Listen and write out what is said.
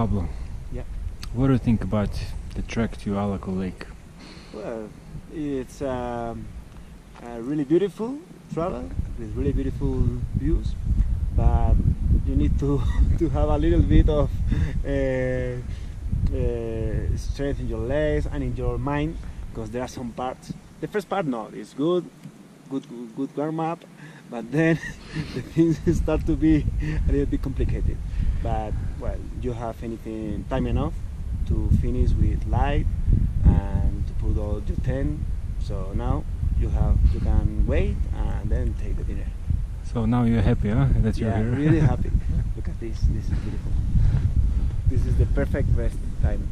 Pablo, Yeah. what do you think about the trek to Alaco Lake? Well, it's really beautiful travel with really beautiful views, but you need to to have a little bit of strength in your legs and in your mind, because there are some parts. The first part, no, it's good warm up, but then the things start to be a little bit complicated. But well, you have anything time enough to finish with light and to put all your tent. So now you can wait and then take the dinner. So now you're happy, huh? That you're Yeah, here. really happy. Look at this. This is beautiful. This is the perfect rest time.